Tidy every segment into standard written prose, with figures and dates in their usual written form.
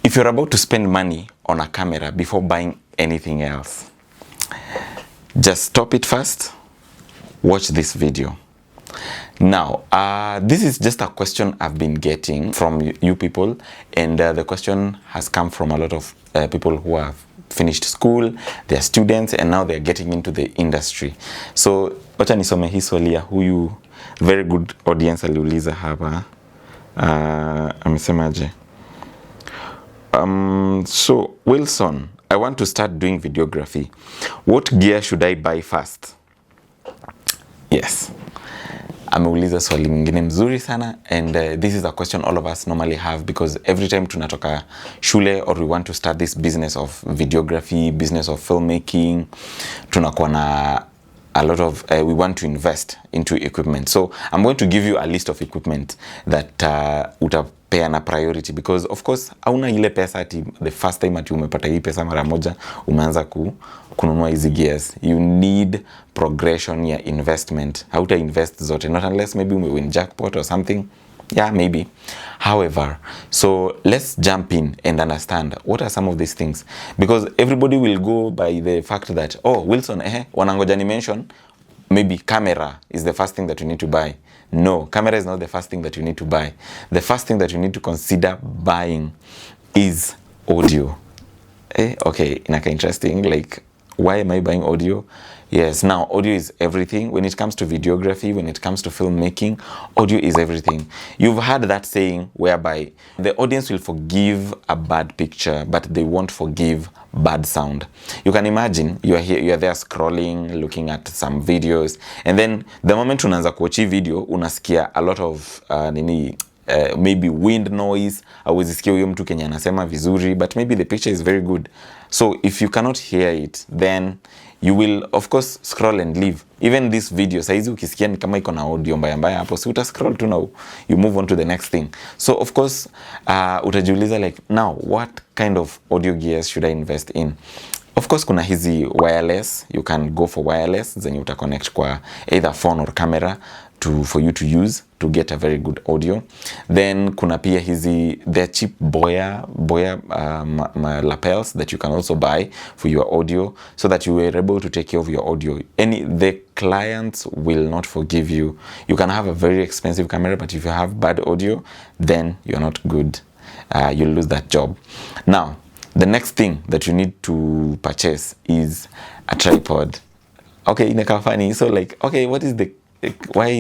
If you're about to spend money on a camera before buying anything else, just stop it first, watch this video. Now, this is just a question I've been getting from you people, and the question has come from a lot of people who have finished school, they're students, and now they're getting into the industry. So, wacha nisome hii swali ya huyu very good audience aliuliza hapa. Amesemaje? So, Wilson, I want to start doing videography. What gear should I buy first? Yes. Ameuliza swali mwingine mzuri sana, and this is a question all of us normally have, because every time tunatoka shule or we want to start this business of videography, business of filmmaking, tunakuwa na a lot of we want to invest into equipment. So I'm going to give you a list of equipment that utapeana priority, because of course hauna ile pesa ati the first time ati umepata hii pesa mara moja umeanza kununua hizi gears. You need progression ya investment. Hauta invest zote, not unless maybe win jackpot or something. Yeah, maybe. However, so let's jump in and understand what are some of these things, because everybody will go by the fact that, oh, Wilson, wanangoja ni mention maybe camera is the first thing that you need to buy. No, camera is not the first thing that you need to buy. The first thing that you need to consider buying is audio. Okay, inaka interesting, like, why am I buying audio? Yes, now audio is everything. When it comes to videography, when it comes to filmmaking, audio is everything. You've heard that saying whereby the audience will forgive a bad picture, but they won't forgive bad sound. You can imagine you're here, you're there scrolling, looking at some videos, and then the moment unaanza kuwatch video, unasikia a lot of maybe wind noise, awezisikia huyo mtu Kenya anasema vizuri, but maybe the picture is very good. So if you cannot hear it, then you will of course scroll and leave. Even this video, saizi ukisikia ni kama iko na audio mbaya mbaya hapo, si uta scroll tu now, you move on to the next thing. So of course utajiuliza like, now what kind of audio gears should I invest in? Of course kuna hizi wireless, you can go for wireless, zenye uta connect kwa either phone or camera for you to use to get a very good audio. Then kuna pia hizi, they're cheap boya lapels that you can also buy for your audio, so that you are able to take care of your audio. The clients will not forgive you. You can have a very expensive camera, but if you have bad audio, then you're not good. You'll lose that job. Now, the next thing that you need to purchase is a tripod. Okay, inaka funny. So like, okay, why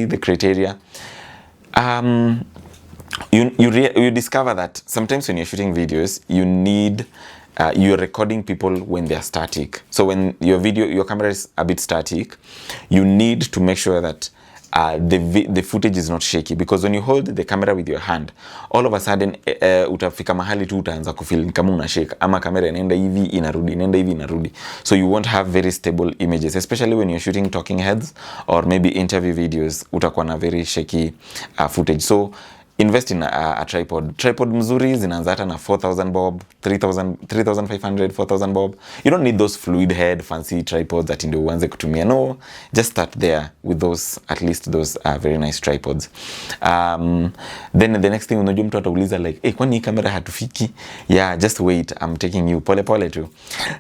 the criteria? You discover that sometimes when you're shooting videos, you need you're recording people when they're static. So when your camera is a bit static, you need to make sure that the footage is not shaky, because when you hold the camera with your hand, all of a sudden utafika mahali tu utaanza kufeel kama una shake, ama camera inaenda hivi inarudi. So you won't have very stable images, especially when you're shooting talking heads or maybe interview videos, utakuwa na very shaky footage. So invest in a tripod. Tripod mzuri zinaanza hata na 4,000 bob, 3,500, 4,000 bob. You don't need those fluid head fancy tripods that ndio uanze kutumia. No, just start there with those, at least those very nice tripods. Then the next thing, unajua mtu atauliza like, kwani camera hatufiki? Yeah, just wait, I'm taking you pole pole tu.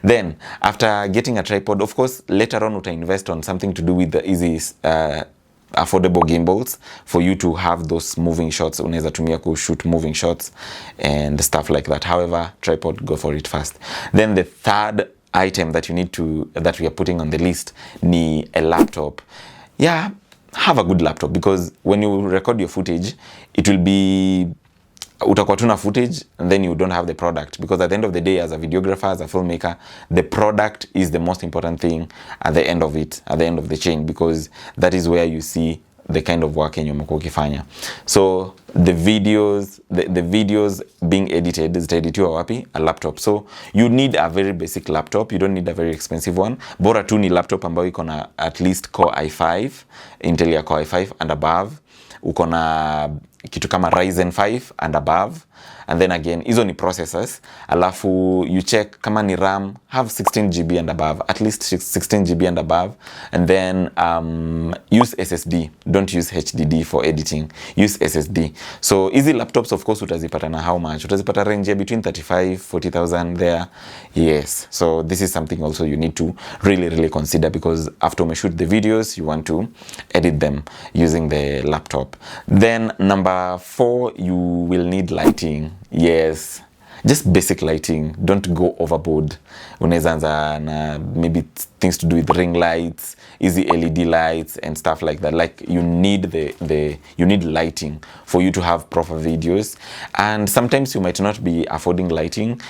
Then after getting a tripod, of course later on uta invest on something to do with the easy affordable gimbals for you to have those moving shots. Unaweza tumia ku shoot moving shots and stuff like that. However, tripod, go for it first. Then the third item that we are putting on the list ni a laptop. Yeah, have a good laptop, because when you record your footage, it will be utakuwa tuna footage and then you don't have the product, because at the end of the day, as a videographer, as a filmmaker, the product is the most important thing at the end of the chain, because that is where you see the kind of work yenye umekuwa ukifanya. So the videos being edited zitaeditiwa wapi? A laptop. So you need a very basic laptop. You don't need a very expensive one. Bora tu ni laptop ambayo iko na at least Core i5, Intel ya Core i5 and above. Uko na kitu kama Ryzen 5 and above. and then again hizo ni processors, alafu you check kama ni RAM have 16GB and above, at least 16GB and above, and then use SSD, don't use HDD for editing, use SSD. So easy laptops of course utazipata na how much? Utazipata range between 35,000-40,000 there. Yes, so this is something also you need to really consider, because after you shoot the videos you want to edit them using the laptop. Then number 4, you will need lighting. Yes, just basic lighting, don't go overboard. Unaweza anza na maybe things to do with ring lights, easy LED lights and stuff like that. Like you need you need lighting for you to have proper videos, and sometimes you might not be affording lighting.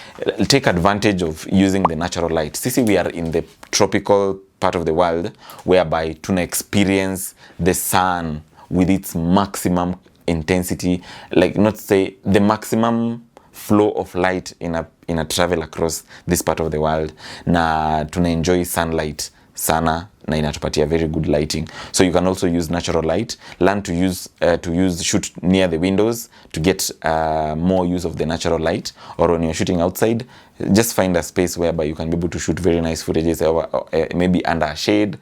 Take advantage of using the natural light. Sisi, we are in the tropical part of the world whereby tuna experience the sun with its maximum intensity, like not say the maximum flow of light in a travel across this part of the world, na tuna enjoy sunlight sana na inatupatia very good lighting. So you can also use natural light. Learn to shoot near the windows to get more use of the natural light, or when you're shooting outside, just find a space whereby you can be able to shoot very nice footages, or maybe under a shade,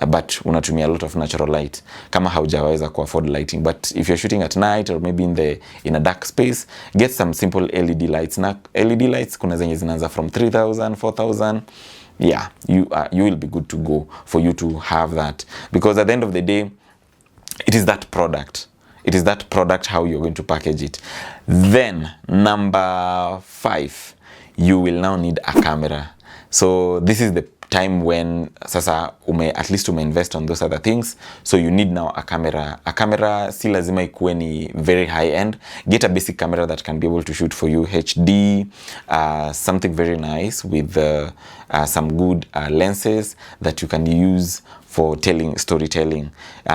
but unatumia a lot of natural light kama haujaweza ku afford lighting. But if you're shooting at night or maybe in a dark space, get some simple LED lights. Na LED lights kuna zenye zinaanza from 3,000, 4,000. Yeah, you will be good to go for you to have that, because at the end of the day, it is that product. It is that product, how you're going to package it. Then number 5, you will now need a camera. So this is the time when sasa at least invest on those other things, so you need now a camera. A camera si lazima ikuwe ni very high end. Get a basic camera that can be able to shoot for you HD, something very nice with some good lenses that you can use for storytelling.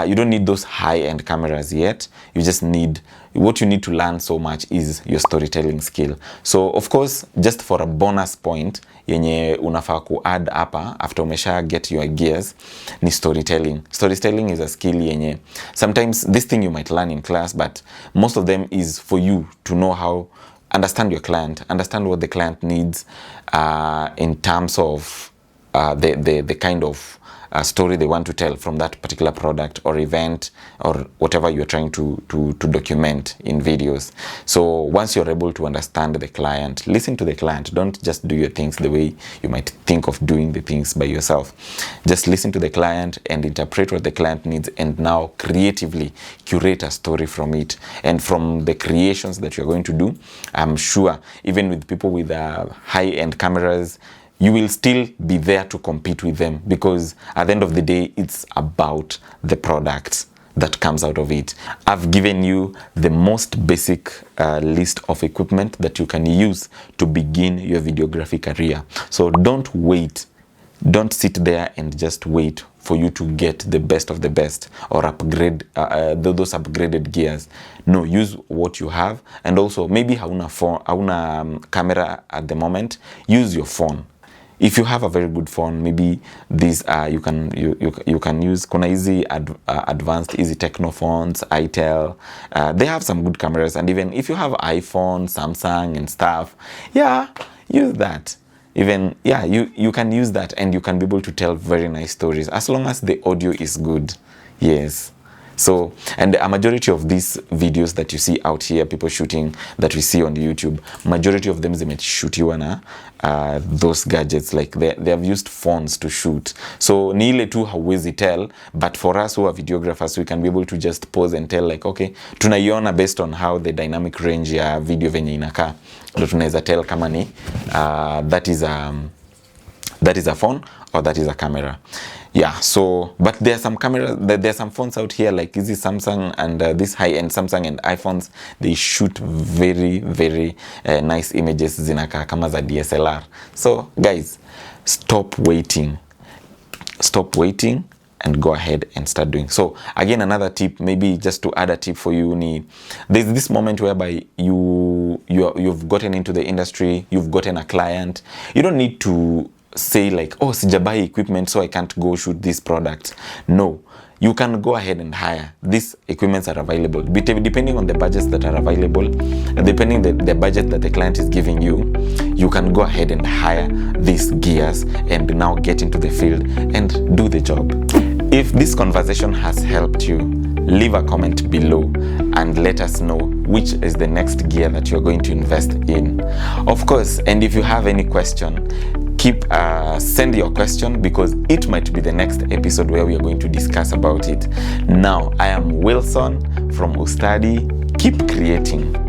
You don't need those high-end cameras yet. You just need, what you need to learn so much is your storytelling skill. So of course, just for a bonus point yenye unafaa ku add hapa after umesha get your gears ni storytelling. Storytelling is a skill yenye sometimes this thing you might learn in class, but most of them is for you to know how understand your client, understand what the client needs in terms of the kind of story they want to tell from that particular product or event or whatever you're trying to document in videos. So once you're able to understand the client, listen to the client. Don't just do your things the way you might think of doing the things by yourself. Just listen to the client and interpret what the client needs, and now creatively curate a story from it. And from the creations that you're going to do, I'm sure even with people with high-end cameras, you will still be there to compete with them, because at the end of the day, it's about the product that comes out of it. I've given you the most basic list of equipment that you can use to begin your videography career. So don't wait. Don't sit there and just wait for you to get the best of the best or upgrade those upgraded gears. No, use what you have. And also maybe hauna camera at the moment, use your phone. If you have a very good phone, maybe these you can use kuna easy advanced easy techno phones, itel. They have some good cameras, and even if you have iPhone, Samsung and stuff, yeah, use that. Even you can use that, and you can be able to tell very nice stories as long as the audio is good. Yes. So, and a majority of these videos that you see out here, people shooting that we see on YouTube, majority of them zimeshootiwa na those gadgets. Like they have used phones to shoot. So ni ile tu hauwezi tell, but for us who are videographers, we can be able to just pause and tell like, okay, tunaiona based on how the dynamic range ya video venye inakaa, ndo tunaweza tell kama ni that is a phone or that is a camera. Yeah, so but there are some cameras, there are some phones out here like this Samsung and this high-end Samsung and iPhones. They shoot very nice images zinaka kama za DSLR. So guys, stop waiting and go ahead and start doing. So again, another tip, maybe just to add a tip for you, there's this moment whereby you've gotten into the industry, you've gotten a client. You don't need to say like, oh, sijabai equipment so I can't go shoot this product. No, you can go ahead and hire. These equipments are available. Depending on the budgets that are available, depending the budget that the client is giving you, you can go ahead and hire these gears and now get into the field and do the job. If this conversation has helped you, leave a comment below and let us know which is the next gear that you're going to invest in. Of course, and if you have any question, send your question, because it might be the next episode where we are going to discuss about it. Now, I am Wilson from Ustadi. Keep creating.